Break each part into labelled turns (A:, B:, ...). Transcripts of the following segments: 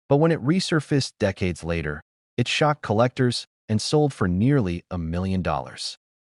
A: But when it resurfaced decades later, it shocked collectors and sold for nearly $1 million.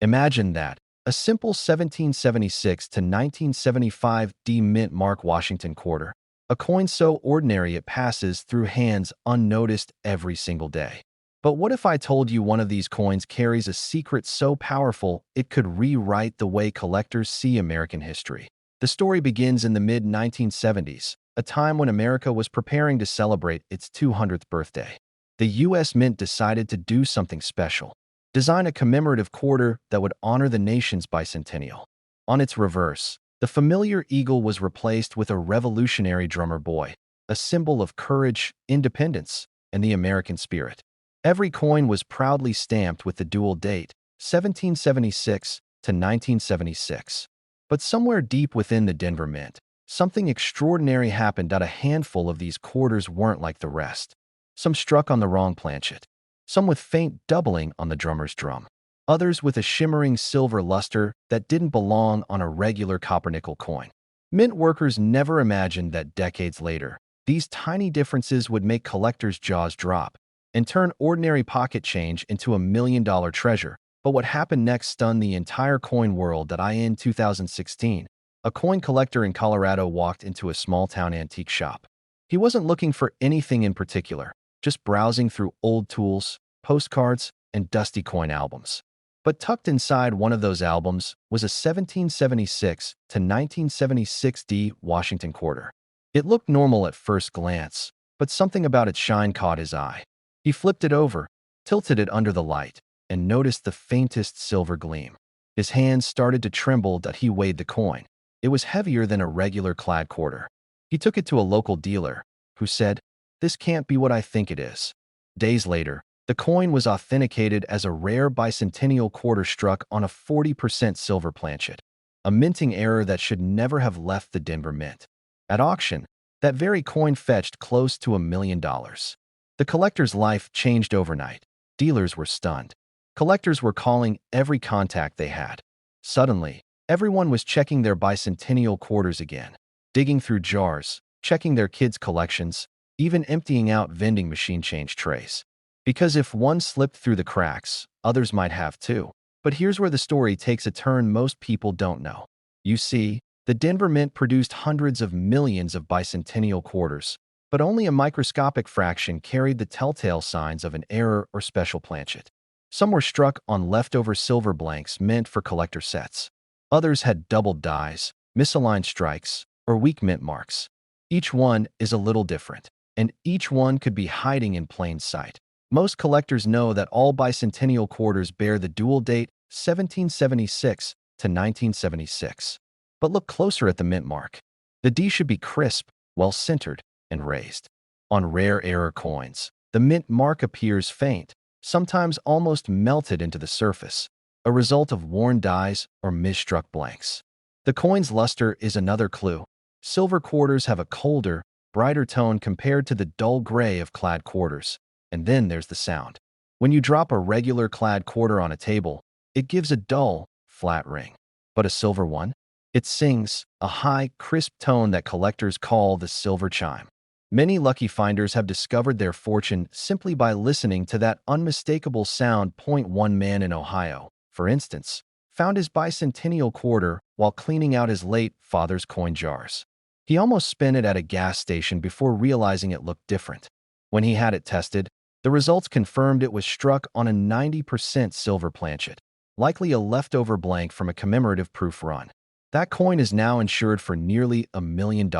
A: Imagine that, a simple 1776 to 1975 D mint Mark Washington quarter, a coin so ordinary it passes through hands unnoticed every single day. But what if I told you one of these coins carries a secret so powerful it could rewrite the way collectors see American history? The story begins in the mid-1970s, a time when America was preparing to celebrate its 200th birthday. The U.S. Mint decided to do something special, design a commemorative quarter that would honor the nation's bicentennial. On its reverse, the familiar eagle was replaced with a revolutionary drummer boy, a symbol of courage, independence, and the American spirit. Every coin was proudly stamped with the dual date, 1776 to 1976. But somewhere deep within the Denver Mint, something extraordinary happened. A handful of these quarters weren't like the rest. Some struck on the wrong planchet, some with faint doubling on the drummer's drum, others with a shimmering silver luster that didn't belong on a regular copper-nickel coin. Mint workers never imagined that decades later, these tiny differences would make collectors' jaws drop and turn ordinary pocket change into $1 million treasure. But what happened next stunned the entire coin world. In 2016, a coin collector in Colorado walked into a small-town antique shop. He wasn't looking for anything in particular, just browsing through old tools, postcards, and dusty coin albums. But tucked inside one of those albums was a 1776 to 1976 D Washington quarter. It looked normal at first glance, but something about its shine caught his eye. He flipped it over, tilted it under the light, and noticed the faintest silver gleam. His hands started to tremble. He weighed the coin. It was heavier than a regular clad quarter. He took it to a local dealer, who said, "This can't be what I think it is." Days later, the coin was authenticated as a rare bicentennial quarter struck on a 40% silver planchet, a minting error that should never have left the Denver Mint. At auction, that very coin fetched close to $1 million. The collector's life changed overnight. Dealers were stunned. Collectors were calling every contact they had. Suddenly, everyone was checking their bicentennial quarters again, digging through jars, checking their kids' collections, even emptying out vending machine change trays. Because if one slipped through the cracks, others might have too. But here's where the story takes a turn most people don't know. You see, the Denver Mint produced hundreds of millions of bicentennial quarters, but only a microscopic fraction carried the telltale signs of an error or special planchet. Some were struck on leftover silver blanks meant for collector sets. Others had doubled dies, misaligned strikes, or weak mint marks. Each one is a little different, and each one could be hiding in plain sight. Most collectors know that all bicentennial quarters bear the dual date 1776 to 1976. But look closer at the mint mark. The D should be crisp, well-centered, and raised. On rare error coins, the mint mark appears faint, sometimes almost melted into the surface, a result of worn dies or misstruck blanks. The coin's luster is another clue. Silver quarters have a colder, brighter tone compared to the dull gray of clad quarters. And then there's the sound. When you drop a regular clad quarter on a table, it gives a dull, flat ring. But a silver one? It sings, a high, crisp tone that collectors call the silver chime. Many lucky finders have discovered their fortune simply by listening to that unmistakable sound. One man in Ohio, for instance, found his bicentennial quarter while cleaning out his late father's coin jars. He almost spent it at a gas station before realizing it looked different. When he had it tested, the results confirmed it was struck on a 90% silver planchet, likely a leftover blank from a commemorative proof run. That coin is now insured for nearly $1 million.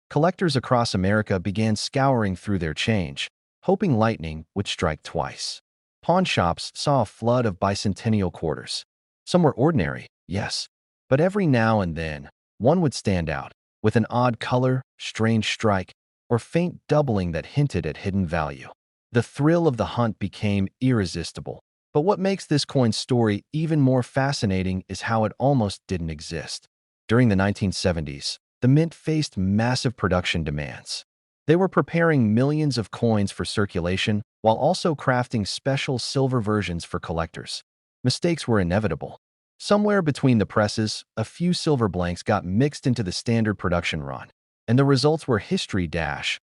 A: Collectors across America began scouring through their change, hoping lightning would strike twice. Pawn shops saw a flood of bicentennial quarters. Some were ordinary, yes, but every now and then, one would stand out, with an odd color, strange strike, or faint doubling that hinted at hidden value. The thrill of the hunt became irresistible. But what makes this coin's story even more fascinating is how it almost didn't exist. During the 1970s, the Mint faced massive production demands. They were preparing millions of coins for circulation while also crafting special silver versions for collectors. Mistakes were inevitable. Somewhere between the presses, a few silver blanks got mixed into the standard production run, and the results were history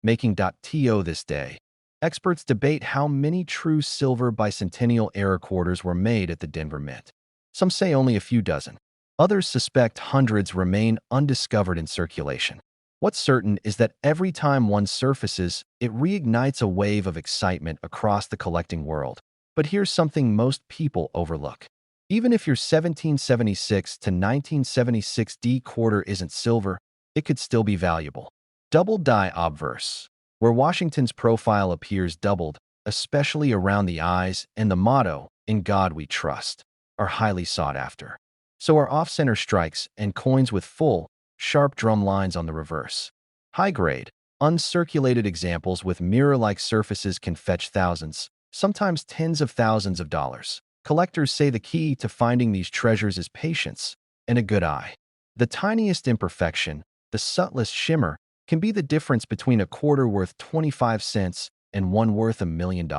A: making.to this day. Experts debate how many true silver bicentennial-era quarters were made at the Denver Mint. Some say only a few dozen. Others suspect hundreds remain undiscovered in circulation. What's certain is that every time one surfaces, it reignites a wave of excitement across the collecting world. But here's something most people overlook. Even if your 1776 to 1976 D quarter isn't silver, it could still be valuable. Double die obverse, where Washington's profile appears doubled, especially around the eyes, and the motto, "In God We Trust," are highly sought after. So are off-center strikes and coins with full, sharp drum lines on the reverse. High-grade, uncirculated examples with mirror-like surfaces can fetch thousands, sometimes tens of thousands of dollars. Collectors say the key to finding these treasures is patience and a good eye. The tiniest imperfection, the subtlest shimmer, can be the difference between a quarter worth 25 cents and one worth $1 million.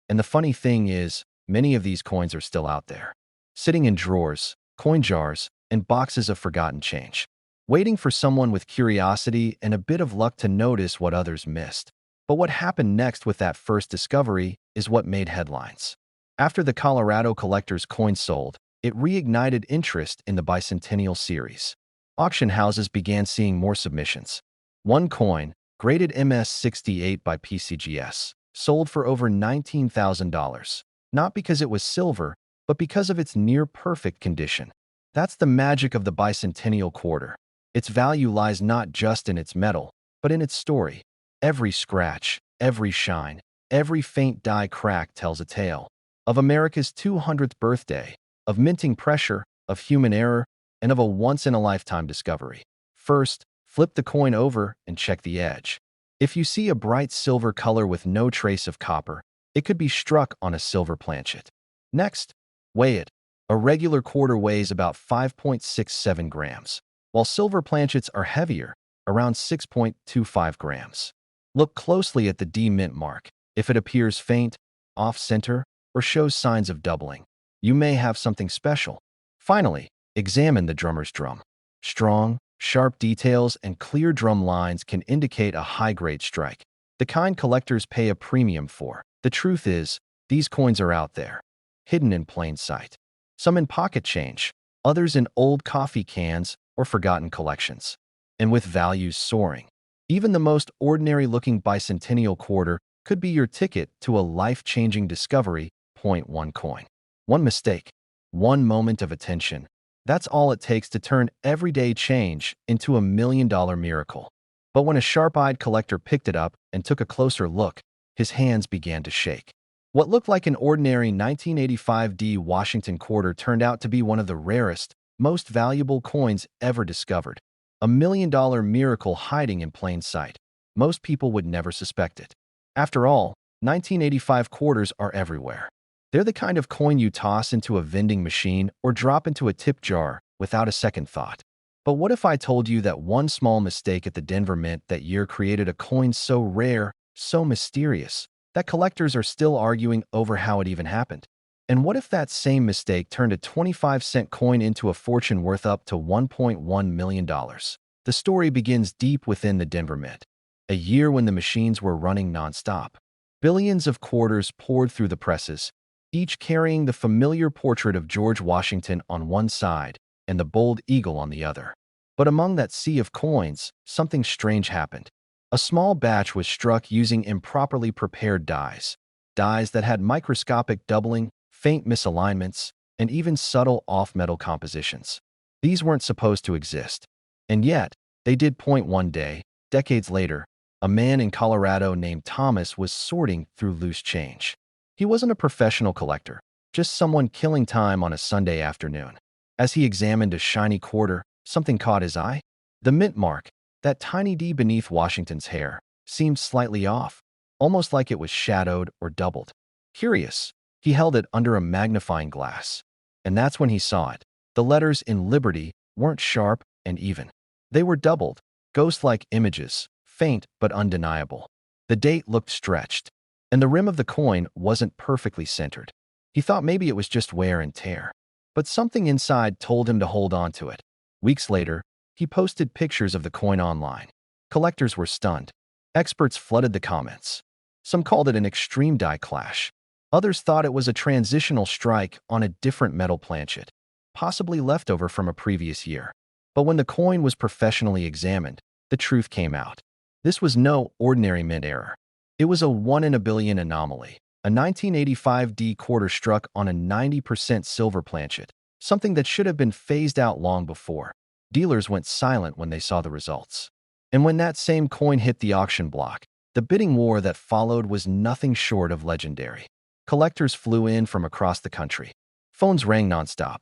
A: And the funny thing is, many of these coins are still out there, sitting in drawers, coin jars, and boxes of forgotten change, waiting for someone with curiosity and a bit of luck to notice what others missed. But what happened next with that first discovery is what made headlines. After the Colorado collector's coin sold, it reignited interest in the bicentennial series. Auction houses began seeing more submissions. One coin, graded MS-68 by PCGS, sold for over $19,000, not because it was silver, but because of its near-perfect condition. That's the magic of the bicentennial quarter. Its value lies not just in its metal, but in its story. Every scratch, every shine, every faint die crack tells a tale of America's 200th birthday, of minting pressure, of human error, and of a once-in-a-lifetime discovery. First, flip the coin over and check the edge. If you see a bright silver color with no trace of copper, it could be struck on a silver planchet. Next, weigh it. A regular quarter weighs about 5.67 grams, while silver planchets are heavier, around 6.25 grams. Look closely at the D mint mark. If it appears faint, off-center, or shows signs of doubling, you may have something special. Finally, examine the drummer's drum. Strong, sharp details and clear drum lines can indicate a high-grade strike, the kind collectors pay a premium for. The truth is, these coins are out there, hidden in plain sight. Some in pocket change, others in old coffee cans or forgotten collections. And with values soaring, even the most ordinary-looking bicentennial quarter could be your ticket to a life-changing discovery. One coin, one mistake, one moment of attention. That's all it takes to turn everyday change into $1 million miracle. But when a sharp-eyed collector picked it up and took a closer look, his hands began to shake. What looked like an ordinary 1985 D Washington quarter turned out to be one of the rarest, most valuable coins ever discovered. $1 million miracle hiding in plain sight. Most people would never suspect it. After all, 1985 quarters are everywhere. They're the kind of coin you toss into a vending machine or drop into a tip jar without a second thought. But what if I told you that one small mistake at the Denver Mint that year created a coin so rare, so mysterious, that collectors are still arguing over how it even happened? And what if that same mistake turned a 25-cent coin into a fortune worth up to $1.1 million? The story begins deep within the Denver Mint, a year when the machines were running nonstop. Billions of quarters poured through the presses, each carrying the familiar portrait of George Washington on one side and the bold eagle on the other. But among that sea of coins, something strange happened. A small batch was struck using improperly prepared dies that had microscopic doubling, faint misalignments, and even subtle off-metal compositions. These weren't supposed to exist. And yet, they did. One day, decades later, a man in Colorado named Thomas was sorting through loose change. He wasn't a professional collector, just someone killing time on a Sunday afternoon. As he examined a shiny quarter, something caught his eye. The mint mark, that tiny D beneath Washington's hair, seemed slightly off, almost like it was shadowed or doubled. Curious, he held it under a magnifying glass. And that's when he saw it. The letters in Liberty weren't sharp and even. They were doubled, ghost-like images, faint but undeniable. The date looked stretched, and the rim of the coin wasn't perfectly centered. He thought maybe it was just wear and tear. But something inside told him to hold on to it. Weeks later, he posted pictures of the coin online. Collectors were stunned. Experts flooded the comments. Some called it an extreme die clash. Others thought it was a transitional strike on a different metal planchet, possibly leftover from a previous year. But when the coin was professionally examined, the truth came out. This was no ordinary mint error. It was a 1 in a billion anomaly, a 1985 D quarter struck on a 90% silver planchet, something that should have been phased out long before. Dealers went silent when they saw the results. And when that same coin hit the auction block, the bidding war that followed was nothing short of legendary. Collectors flew in from across the country. Phones rang nonstop.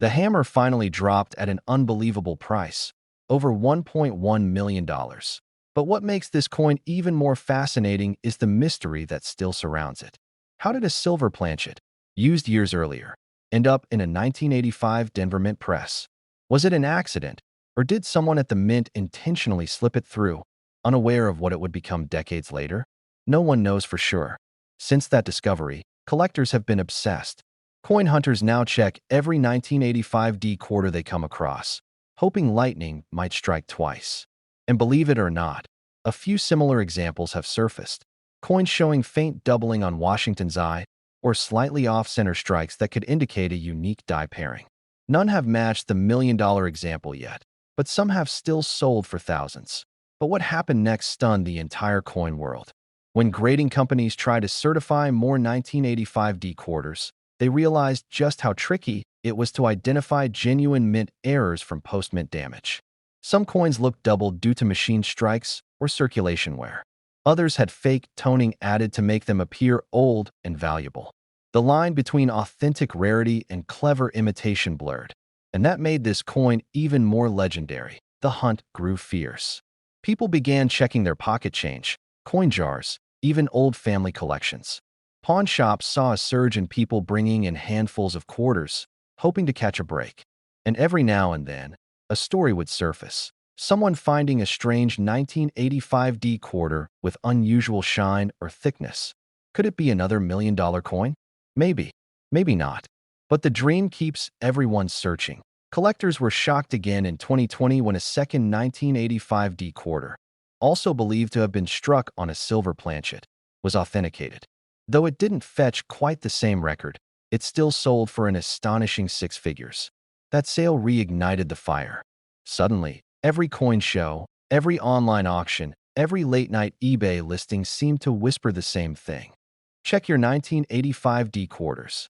A: The hammer finally dropped at an unbelievable price, over $1.1 million. But what makes this coin even more fascinating is the mystery that still surrounds it. How did a silver planchet, used years earlier, end up in a 1985 Denver Mint press? Was it an accident, or did someone at the mint intentionally slip it through, unaware of what it would become decades later? No one knows for sure. Since that discovery, collectors have been obsessed. Coin hunters now check every 1985 D quarter they come across, hoping lightning might strike twice. And believe it or not, a few similar examples have surfaced. Coins showing faint doubling on Washington's eye, or slightly off-center strikes that could indicate a unique die pairing. None have matched the million-dollar example yet, but some have still sold for thousands. But what happened next stunned the entire coin world. When grading companies tried to certify more 1985 D quarters, they realized just how tricky it was to identify genuine mint errors from post-mint damage. Some coins looked doubled due to machine strikes or circulation wear. Others had fake toning added to make them appear old and valuable. The line between authentic rarity and clever imitation blurred, and that made this coin even more legendary. The hunt grew fierce. People began checking their pocket change, coin jars, even old family collections. Pawn shops saw a surge in people bringing in handfuls of quarters, hoping to catch a break. And every now and then, a story would surface. Someone finding a strange 1985 D quarter with unusual shine or thickness. Could it be another million-dollar coin? Maybe. Maybe not. But the dream keeps everyone searching. Collectors were shocked again in 2020 when a second 1985 D quarter, also believed to have been struck on a silver planchet, was authenticated. Though it didn't fetch quite the same record, it still sold for an astonishing 6 figures. That sale reignited the fire. Suddenly, every coin show, every online auction, every late-night eBay listing seemed to whisper the same thing. Check your 1985 D quarters.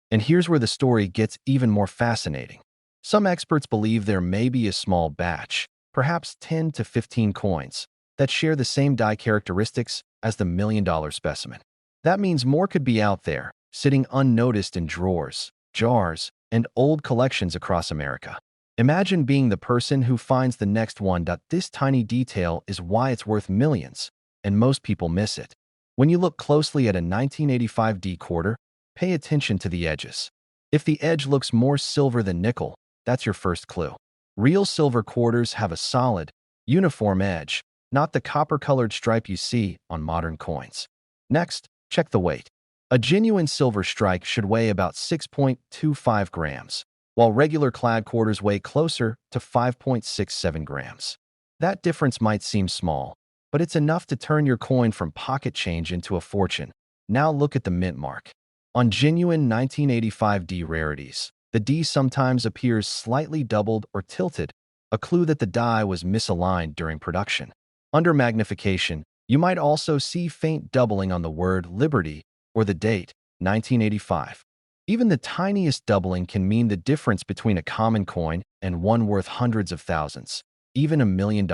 A: And here's where the story gets even more fascinating. Some experts believe there may be a small batch, perhaps 10 to 15 coins, that share the same die characteristics as the million-dollar specimen. That means more could be out there, sitting unnoticed in drawers, jars, and old collections across America. Imagine being the person who finds the next one. This tiny detail is why it's worth millions, and most people miss it. When you look closely at a 1985 D quarter, pay attention to the edges. If the edge looks more silver than nickel, that's your first clue. Real silver quarters have a solid, uniform edge, not the copper-colored stripe you see on modern coins. Next, check the weight. A genuine silver strike should weigh about 6.25 grams, while regular clad quarters weigh closer to 5.67 grams. That difference might seem small, but it's enough to turn your coin from pocket change into a fortune. Now look at the mint mark. On genuine 1985 D rarities, the D sometimes appears slightly doubled or tilted, a clue that the die was misaligned during production. Under magnification, you might also see faint doubling on the word Liberty or the date, 1985. Even the tiniest doubling can mean the difference between a common coin and one worth hundreds of thousands, even $1 million.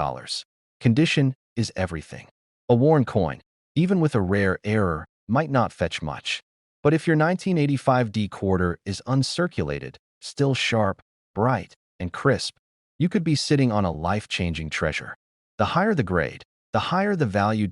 A: Condition is everything. A worn coin, even with a rare error, might not fetch much. But if your 1985 D quarter is uncirculated, still sharp, bright, and crisp, you could be sitting on a life-changing treasure. The higher the grade, the higher the value.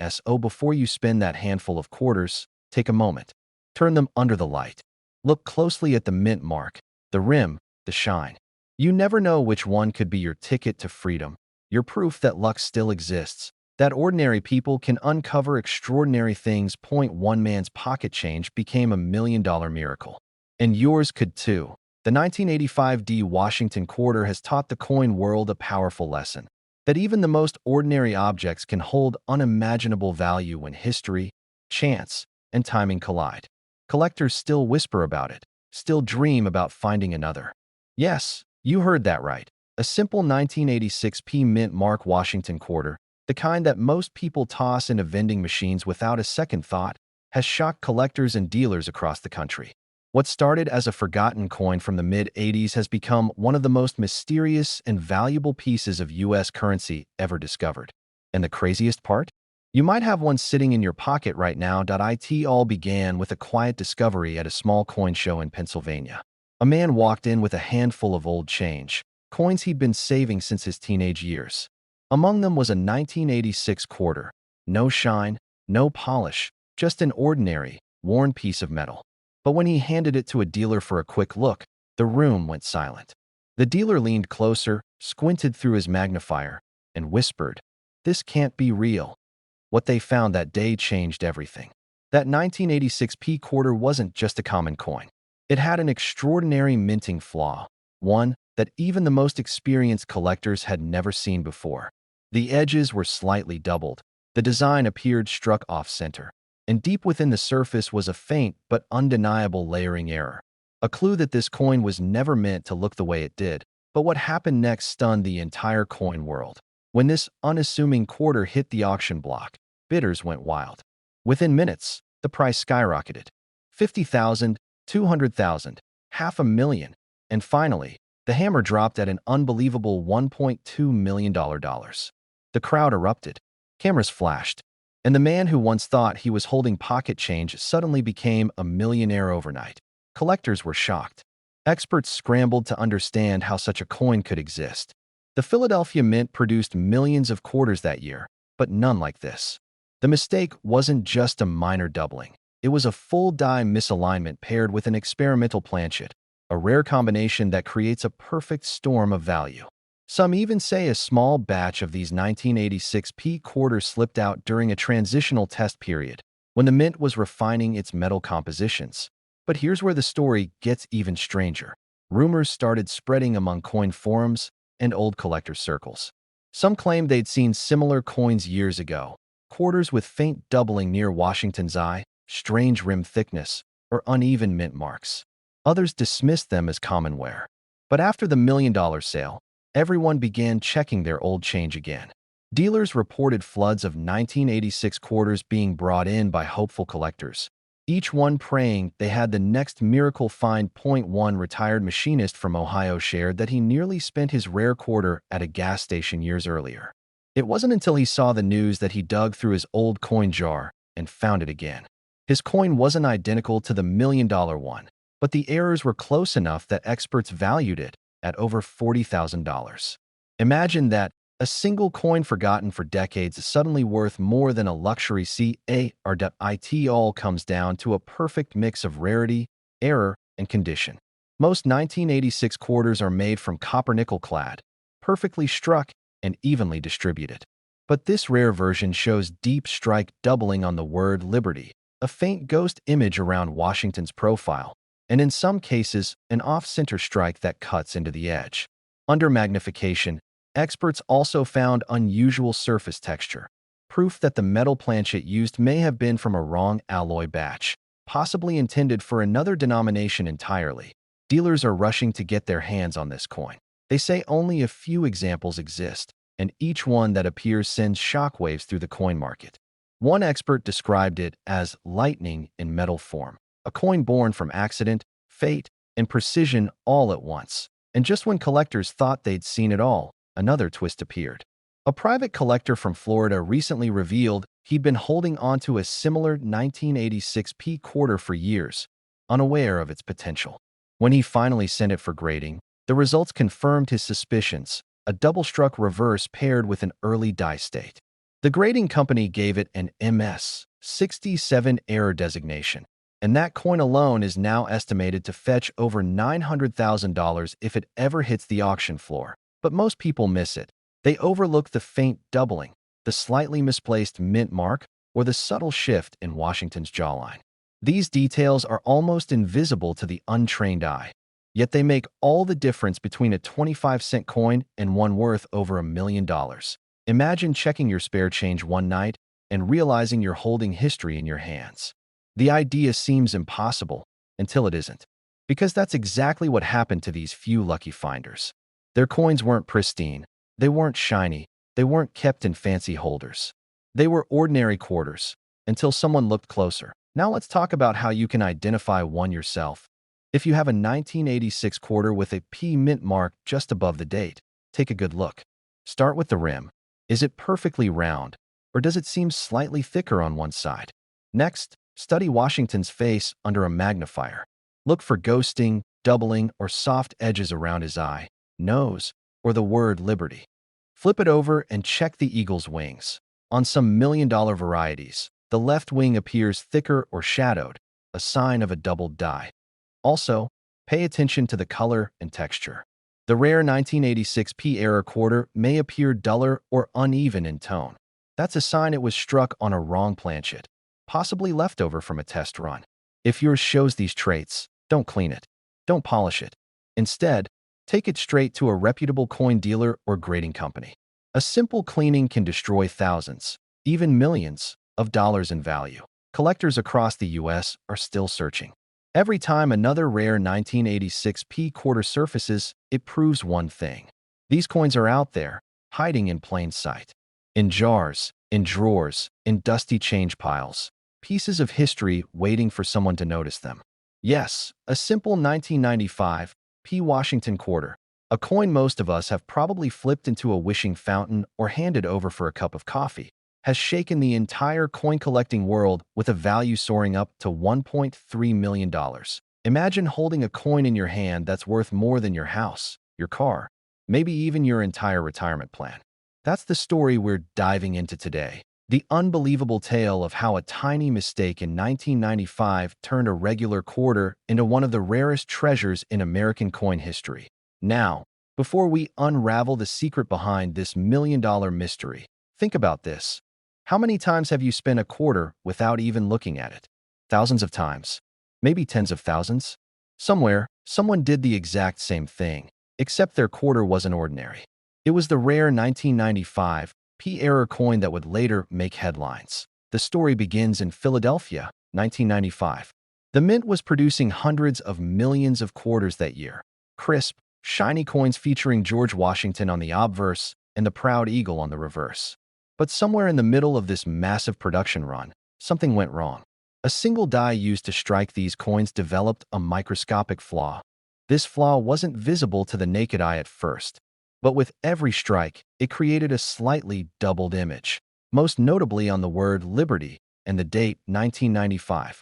A: So before you spend that handful of quarters, take a moment. Turn them under the light. Look closely at the mint mark, the rim, the shine. You never know which one could be your ticket to freedom, your proof that luck still exists, that ordinary people can uncover extraordinary things. One man's pocket change became $1 million miracle. And yours could too. The 1985 D Washington quarter has taught the coin world a powerful lesson. that even the most ordinary objects can hold unimaginable value when history, chance, and timing collide. Collectors still whisper about it, still dream about finding another. Yes, you heard that right. A simple 1986 Mint Mark Washington quarter, the kind that most people toss into vending machines without a second thought, has shocked collectors and dealers across the country. What started as a forgotten coin from the mid-80s has become one of the most mysterious and valuable pieces of U.S. currency ever discovered. And the craziest part? You might have one sitting in your pocket right now. It all began with a quiet discovery at a small coin show in Pennsylvania. A man walked in with a handful of old change, coins he'd been saving since his teenage years. Among them was a 1986 quarter. No shine, no polish, just an ordinary, worn piece of metal. But when he handed it to a dealer for a quick look, the room went silent. The dealer leaned closer, squinted through his magnifier, and whispered, "This can't be real." What they found that day changed everything. That 1986 quarter wasn't just a common coin. It had an extraordinary minting flaw, one that even the most experienced collectors had never seen before. The edges were slightly doubled. The design appeared struck off-center. And deep within the surface was a faint but undeniable layering error. A clue that this coin was never meant to look the way it did. But what happened next stunned the entire coin world. When this unassuming quarter hit the auction block, bidders went wild. Within minutes, the price skyrocketed. 50,000, 200,000, $500,000, and finally, the hammer dropped at an unbelievable $1.2 million. The crowd erupted. Cameras flashed. And the man who once thought he was holding pocket change suddenly became a millionaire overnight. Collectors were shocked. Experts scrambled to understand how such a coin could exist. The Philadelphia Mint produced millions of quarters that year, but none like this. The mistake wasn't just a minor doubling. It was a full die misalignment paired with an experimental planchet, a rare combination that creates a perfect storm of value. Some even say a small batch of these 1986 quarters slipped out during a transitional test period, when the mint was refining its metal compositions. But here's where the story gets even stranger. Rumors started spreading among coin forums and old collector circles. Some claimed they'd seen similar coins years ago, quarters with faint doubling near Washington's eye, strange rim thickness, or uneven mint marks. Others dismissed them as common wear. But after the $1 million sale, everyone began checking their old change again. Dealers reported floods of 1986 quarters being brought in by hopeful collectors, each one praying they had the next miracle find. One retired machinist from Ohio shared that he nearly spent his rare quarter at a gas station years earlier. It wasn't until he saw the news that he dug through his old coin jar and found it again. His coin wasn't identical to the $1 million one, but the errors were close enough that experts valued it at over $40,000. Imagine that, a single coin forgotten for decades is suddenly worth more than a luxury car. It all comes down to a perfect mix of rarity, error, and condition. Most 1986 quarters are made from copper-nickel clad, perfectly struck, and evenly distributed. But this rare version shows deep strike doubling on the word Liberty, a faint ghost image around Washington's profile, and in some cases, an off-center strike that cuts into the edge. Under magnification, experts also found unusual surface texture, proof that the metal planchet used may have been from a wrong alloy batch, possibly intended for another denomination entirely. Dealers are rushing to get their hands on this coin. They say only a few examples exist, and each one that appears sends shockwaves through the coin market. One expert described it as lightning in metal form, a coin born from accident, fate, and precision all at once. And just when collectors thought they'd seen it all, another twist appeared. A private collector from Florida recently revealed he'd been holding onto a similar 1986 quarter for years, unaware of its potential. When he finally sent it for grading, the results confirmed his suspicions, a double-struck reverse paired with an early die state. The grading company gave it an MS-67 error designation, and that coin alone is now estimated to fetch over $900,000 if it ever hits the auction floor. But most people miss it. They overlook the faint doubling, the slightly misplaced mint mark, or the subtle shift in Washington's jawline. These details are almost invisible to the untrained eye, yet they make all the difference between a 25-cent coin and one worth over $1 million. Imagine checking your spare change one night and realizing you're holding history in your hands. The idea seems impossible until it isn't, because that's exactly what happened to these few lucky finders. Their coins weren't pristine, they weren't shiny, they weren't kept in fancy holders. They were ordinary quarters until someone looked closer. Now let's talk about how you can identify one yourself. If you have a 1986 quarter with a P mint mark just above the date, take a good look. Start with the rim. Is it perfectly round, or does it seem slightly thicker on one side? Next, study Washington's face under a magnifier. Look for ghosting, doubling, or soft edges around his eye, nose, or the word liberty. Flip it over and check the eagle's wings. On some million-dollar varieties, the left wing appears thicker or shadowed, a sign of a doubled die. Also, pay attention to the color and texture. The rare 1986 P-era quarter may appear duller or uneven in tone. That's a sign it was struck on a wrong planchet, possibly leftover from a test run. If yours shows these traits, don't clean it. Don't polish it. Instead, take it straight to a reputable coin dealer or grading company. A simple cleaning can destroy thousands, even millions, of dollars in value. Collectors across the U.S. are still searching. Every time another rare 1986 P quarter surfaces, it proves one thing. These coins are out there, hiding in plain sight. In jars, in drawers, in dusty change piles. Pieces of history waiting for someone to notice them. Yes, a simple 1995 P Washington quarter. A coin most of us have probably flipped into a wishing fountain or handed over for a cup of coffee, has shaken the entire coin-collecting world with a value soaring up to $1.3 million. Imagine holding a coin in your hand that's worth more than your house, your car, maybe even your entire retirement plan. That's the story we're diving into today. The unbelievable tale of how a tiny mistake in 1995 turned a regular quarter into one of the rarest treasures in American coin history. Now, before we unravel the secret behind this million-dollar mystery, think about this. How many times have you spent a quarter without even looking at it? Thousands of times. Maybe tens of thousands? Somewhere, someone did the exact same thing, except their quarter wasn't ordinary. It was the rare 1995 P-era coin that would later make headlines. The story begins in Philadelphia, 1995. The mint was producing hundreds of millions of quarters that year. Crisp, shiny coins featuring George Washington on the obverse and the proud eagle on the reverse. But somewhere in the middle of this massive production run, something went wrong. A single die used to strike these coins developed a microscopic flaw. This flaw wasn't visible to the naked eye at first, but with every strike, it created a slightly doubled image, most notably on the word liberty and the date 1995.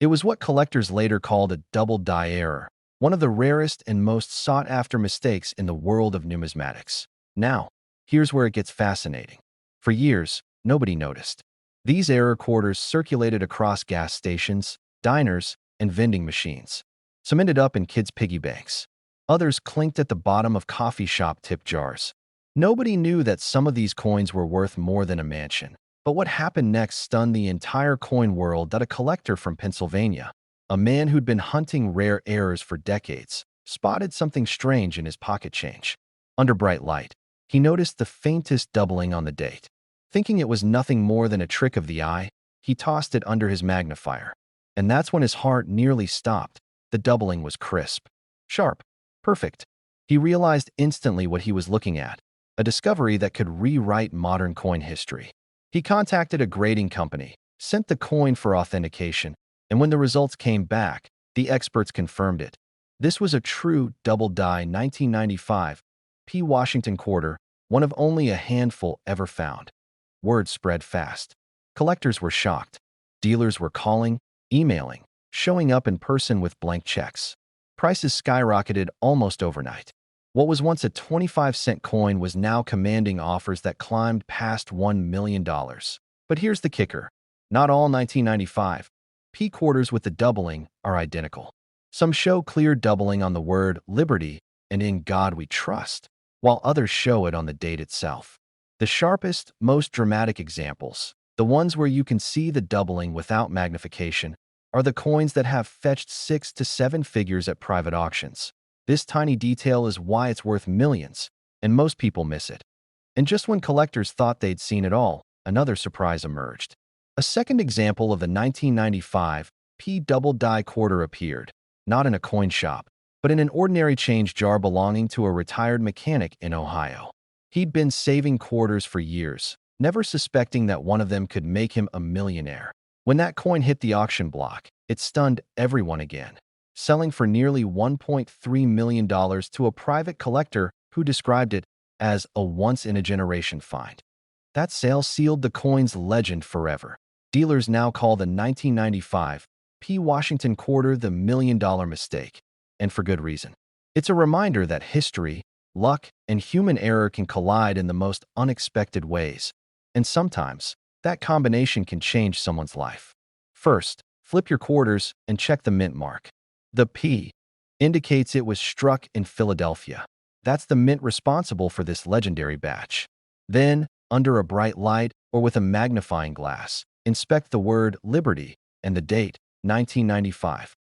A: It was what collectors later called a double die error, one of the rarest and most sought-after mistakes in the world of numismatics. Now, here's where it gets fascinating. For years, nobody noticed. These error quarters circulated across gas stations, diners, and vending machines. Some ended up in kids' piggy banks. Others clinked at the bottom of coffee shop tip jars. Nobody knew that some of these coins were worth more than a mansion. But what happened next stunned the entire coin world that a collector from Pennsylvania, a man who'd been hunting rare errors for decades, spotted something strange in his pocket change. Under bright light, he noticed the faintest doubling on the date. Thinking it was nothing more than a trick of the eye, he tossed it under his magnifier. And that's when his heart nearly stopped. The doubling was crisp, sharp, perfect. He realized instantly what he was looking at, a discovery that could rewrite modern coin history. He contacted a grading company, sent the coin for authentication, and when the results came back, the experts confirmed it. This was a true double-die 1995 P. Washington quarter, one of only a handful ever found. Word spread fast. Collectors were shocked. Dealers were calling, emailing, showing up in person with blank checks. Prices skyrocketed almost overnight. What was once a 25-cent coin was now commanding offers that climbed past $1 million. But here's the kicker. Not all 1995 P quarters with the doubling are identical. Some show clear doubling on the word liberty and in God we trust, while others show it on the date itself. The sharpest, most dramatic examples, the ones where you can see the doubling without magnification, are the coins that have fetched 6 to 7 figures at private auctions. This tiny detail is why it's worth millions, and most people miss it. And just when collectors thought they'd seen it all, another surprise emerged. A second example of the 1995 P double die quarter appeared, not in a coin shop, but in an ordinary change jar belonging to a retired mechanic in Ohio. He'd been saving quarters for years, never suspecting that one of them could make him a millionaire. When that coin hit the auction block, it stunned everyone again, selling for nearly $1.3 million to a private collector who described it as a once-in-a-generation find. That sale sealed the coin's legend forever. Dealers now call the 1995 P. Washington quarter the million-dollar mistake, and for good reason. It's a reminder that history, luck, and human error can collide in the most unexpected ways, and sometimes that combination can change someone's life. First, flip your quarters and check the mint mark. The P indicates it was struck in Philadelphia. That's the mint responsible for this legendary batch. Then, under a bright light or with a magnifying glass, inspect the word Liberty and the date, 1995.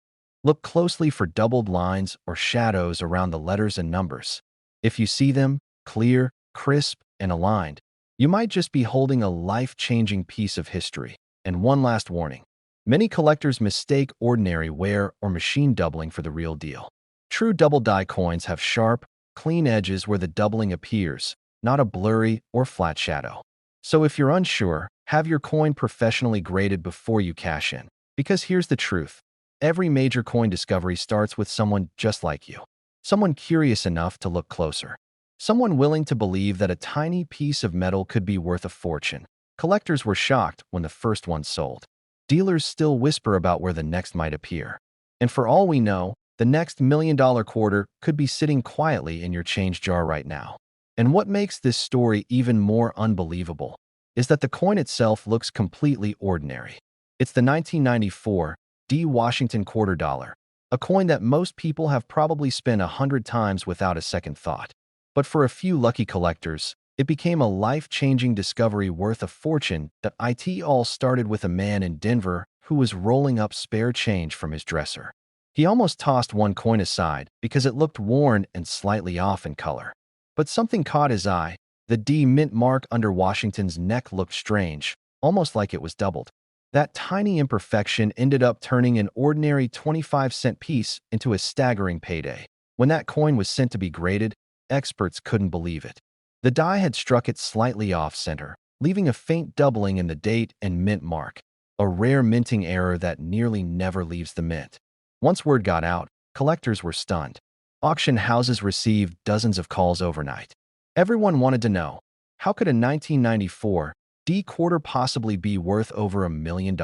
A: Look closely for doubled lines or shadows around the letters and numbers. If you see them, clear, crisp, and aligned, you might just be holding a life-changing piece of history. And one last warning. Many collectors mistake ordinary wear or machine doubling for the real deal. True double die coins have sharp, clean edges where the doubling appears, not a blurry or flat shadow. So if you're unsure, have your coin professionally graded before you cash in. Because here's the truth. Every major coin discovery starts with someone just like you. Someone curious enough to look closer. Someone willing to believe that a tiny piece of metal could be worth a fortune. Collectors were shocked when the first one sold. Dealers still whisper about where the next might appear. And for all we know, the next million-dollar quarter could be sitting quietly in your change jar right now. And what makes this story even more unbelievable is that the coin itself looks completely ordinary. It's the 1994 D. Washington quarter dollar, a coin that most people have probably spent 100 times without a second thought. But for a few lucky collectors, it became a life-changing discovery worth a fortune. That it all started with a man in Denver who was rolling up spare change from his dresser. He almost tossed one coin aside because it looked worn and slightly off in color. But something caught his eye. The D mint mark under Washington's neck looked strange, almost like it was doubled. That tiny imperfection ended up turning an ordinary 25-cent piece into a staggering payday. When that coin was sent to be graded, experts couldn't believe it. The die had struck it slightly off-center, leaving a faint doubling in the date and mint mark, a rare minting error that nearly never leaves the mint. Once word got out, collectors were stunned. Auction houses received dozens of calls overnight. Everyone wanted to know, how could a 1994 D quarter possibly be worth over $1 million?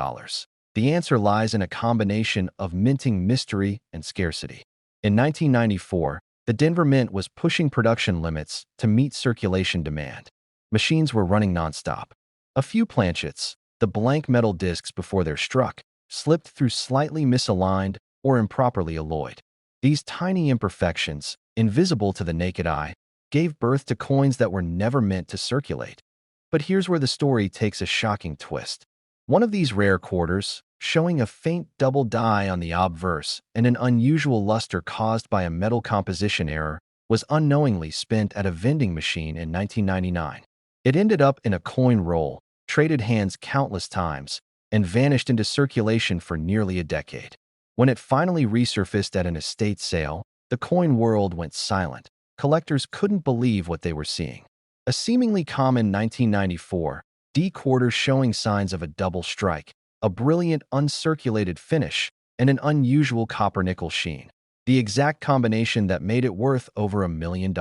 A: The answer lies in a combination of minting mystery and scarcity. In 1994, the Denver Mint was pushing production limits to meet circulation demand. Machines were running nonstop. A few planchets, the blank metal discs before they're struck, slipped through slightly misaligned or improperly alloyed. These tiny imperfections, invisible to the naked eye, gave birth to coins that were never meant to circulate. But here's where the story takes a shocking twist. One of these rare quarters, showing a faint double die on the obverse and an unusual luster caused by a metal composition error, was unknowingly spent at a vending machine in 1999. It ended up in a coin roll, traded hands countless times, and vanished into circulation for nearly a decade. When it finally resurfaced at an estate sale, the coin world went silent. Collectors couldn't believe what they were seeing. A seemingly common 1994 D quarter showing signs of a double strike, a brilliant uncirculated finish, and an unusual copper-nickel sheen. The exact combination that made it worth over $1 million.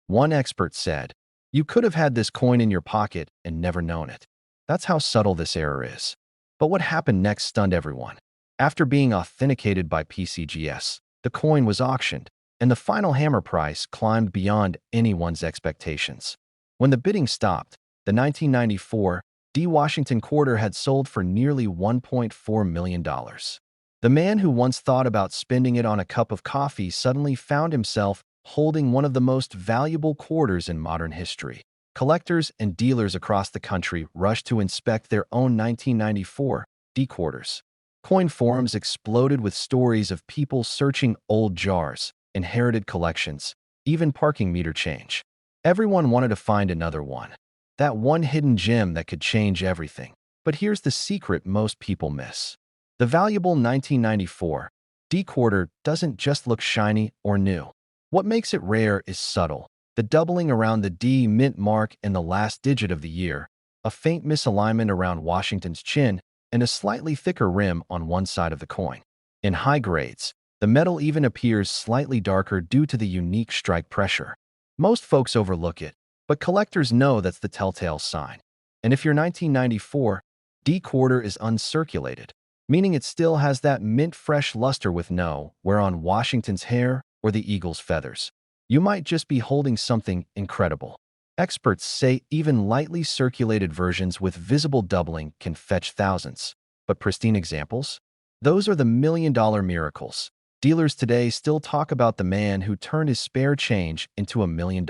A: One expert said, "You could have had this coin in your pocket and never known it." That's how subtle this error is. But what happened next stunned everyone. After being authenticated by PCGS, the coin was auctioned, and the final hammer price climbed beyond anyone's expectations. When the bidding stopped, the 1994 D. Washington quarter had sold for nearly $1.4 million. The man who once thought about spending it on a cup of coffee suddenly found himself holding one of the most valuable quarters in modern history. Collectors and dealers across the country rushed to inspect their own 1994 D quarters. Coin forums exploded with stories of people searching old jars, inherited collections, even parking meter change. Everyone wanted to find another one. That one hidden gem that could change everything. But here's the secret most people miss. The valuable 1994 D quarter doesn't just look shiny or new. What makes it rare is subtle. The doubling around the D mint mark in the last digit of the year, a faint misalignment around Washington's chin, and a slightly thicker rim on one side of the coin. In high grades, the metal even appears slightly darker due to the unique strike pressure. Most folks overlook it, but collectors know that's the telltale sign. And if your 1994 D quarter is uncirculated, meaning it still has that mint-fresh luster with no wear on Washington's hair or the eagle's feathers, you might just be holding something incredible. Experts say even lightly circulated versions with visible doubling can fetch thousands. But pristine examples? Those are the million-dollar miracles. Dealers today still talk about the man who turned his spare change into $1 million.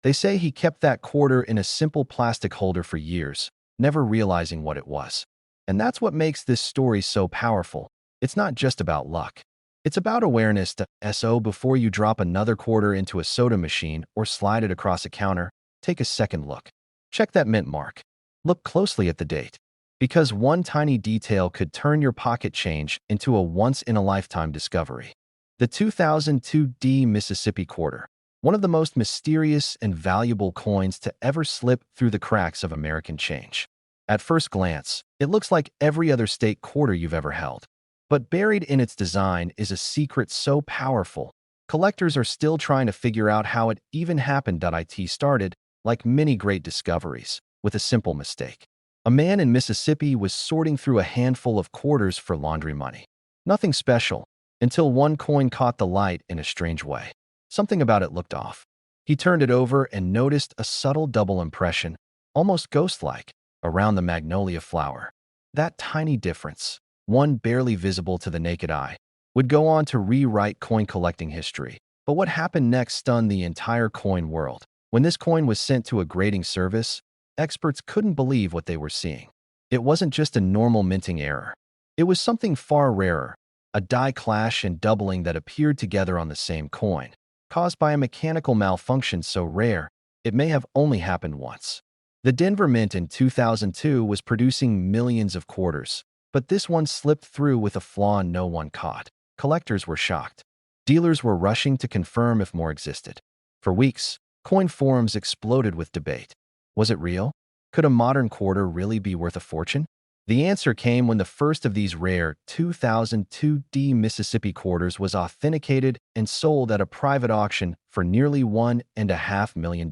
A: They say he kept that quarter in a simple plastic holder for years, never realizing what it was. And that's what makes this story so powerful. It's not just about luck. It's about awareness to SO before you drop another quarter into a soda machine or slide it across a counter. Take a second look. Check that mint mark. Look closely at the date. Because one tiny detail could turn your pocket change into a once-in-a-lifetime discovery. The 2002 D Mississippi quarter, one of the most mysterious and valuable coins to ever slip through the cracks of American change. At first glance, it looks like every other state quarter you've ever held. But buried in its design is a secret so powerful, collectors are still trying to figure out how it even happened. It started, like many great discoveries, with a simple mistake. A man in Mississippi was sorting through a handful of quarters for laundry money. Nothing special, until one coin caught the light in a strange way. Something about it looked off. He turned it over and noticed a subtle double impression, almost ghost-like, around the magnolia flower. That tiny difference, one barely visible to the naked eye, would go on to rewrite coin collecting history. But what happened next stunned the entire coin world. When this coin was sent to a grading service, experts couldn't believe what they were seeing. It wasn't just a normal minting error. It was something far rarer, a die clash and doubling that appeared together on the same coin, caused by a mechanical malfunction so rare it may have only happened once. The Denver Mint in 2002 was producing millions of quarters, but this one slipped through with a flaw no one caught. Collectors were shocked. Dealers were rushing to confirm if more existed. For weeks, coin forums exploded with debate. Was it real? Could a modern quarter really be worth a fortune? The answer came when the first of these rare 2002 D Mississippi quarters was authenticated and sold at a private auction for nearly $1.5 million.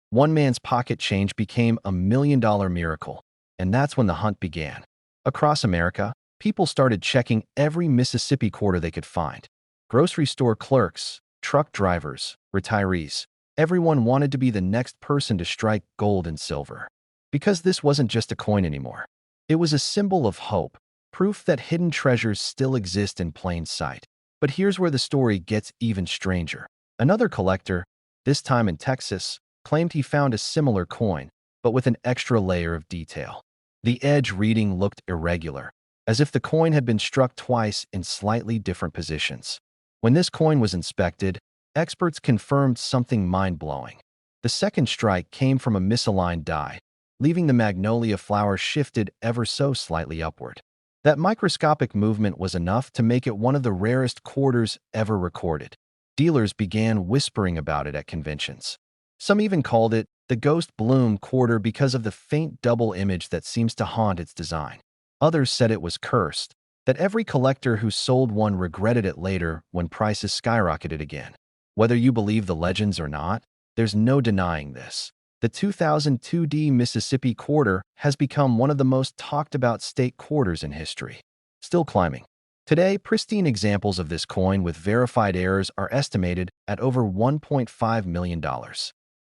A: One man's pocket change became a $1 million miracle, and that's when the hunt began. Across America, people started checking every Mississippi quarter they could find. Grocery store clerks, truck drivers, retirees. Everyone wanted to be the next person to strike gold and silver. Because this wasn't just a coin anymore. It was a symbol of hope, proof that hidden treasures still exist in plain sight. But here's where the story gets even stranger. Another collector, this time in Texas, claimed he found a similar coin, but with an extra layer of detail. The edge reading looked irregular, as if the coin had been struck twice in slightly different positions. When this coin was inspected, experts confirmed something mind-blowing. The second strike came from a misaligned die, leaving the magnolia flower shifted ever so slightly upward. That microscopic movement was enough to make it one of the rarest quarters ever recorded. Dealers began whispering about it at conventions. Some even called it the Ghost Bloom quarter because of the faint double image that seems to haunt its design. Others said it was cursed, that every collector who sold one regretted it later when prices skyrocketed again. Whether you believe the legends or not, there's no denying this. The 2002 D Mississippi quarter has become one of the most talked about state quarters in history. Still climbing. Today, pristine examples of this coin with verified errors are estimated at over $1.5 million.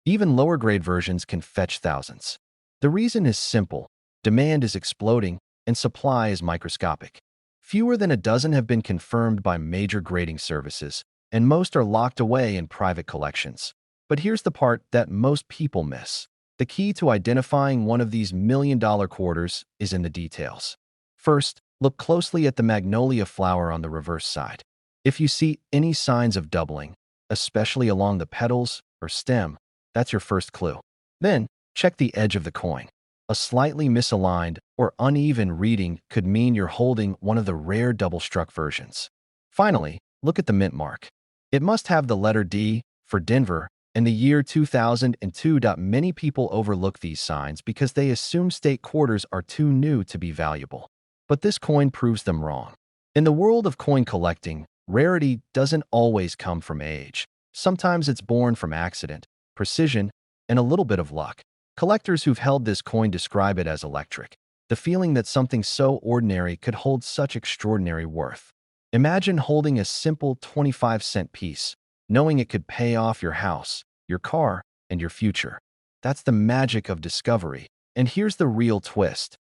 A: Even lower-grade versions can fetch thousands. The reason is simple. Demand is exploding, and supply is microscopic. Fewer than a dozen have been confirmed by major grading services, and most are locked away in private collections. But here's the part that most people miss. The key to identifying one of these million-dollar quarters is in the details. First, look closely at the magnolia flower on the reverse side. If you see any signs of doubling, especially along the petals or stem, That's your first clue. Then, check the edge of the coin. A slightly misaligned or uneven reading could mean you're holding one of the rare double-struck versions. Finally, look at the mint mark. It must have the letter D for Denver and the year 2002. Many people overlook these signs because they assume state quarters are too new to be valuable. But this coin proves them wrong. In the world of coin collecting, rarity doesn't always come from age. Sometimes it's born from accident, precision, and a little bit of luck. Collectors who've held this coin describe it as electric, the feeling that something so ordinary could hold such extraordinary worth. Imagine holding a simple 25-cent piece, knowing it could pay off your house, your car, and your future. That's the magic of discovery. And here's the real twist.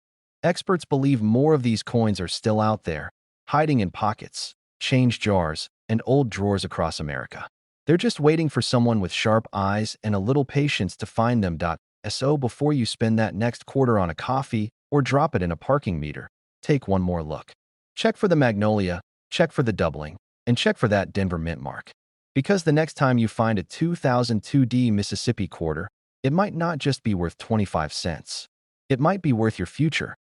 A: Experts believe more of these coins are still out there, hiding in pockets, change jars, and old drawers across America. They're just waiting for someone with sharp eyes and a little patience to find them. So before you spend that next quarter on a coffee or drop it in a parking meter, take one more look. Check for the magnolia, check for the doubling, and check for that Denver mint mark. Because the next time you find a 2002 Mississippi quarter, it might not just be worth 25 cents. It might be worth your future.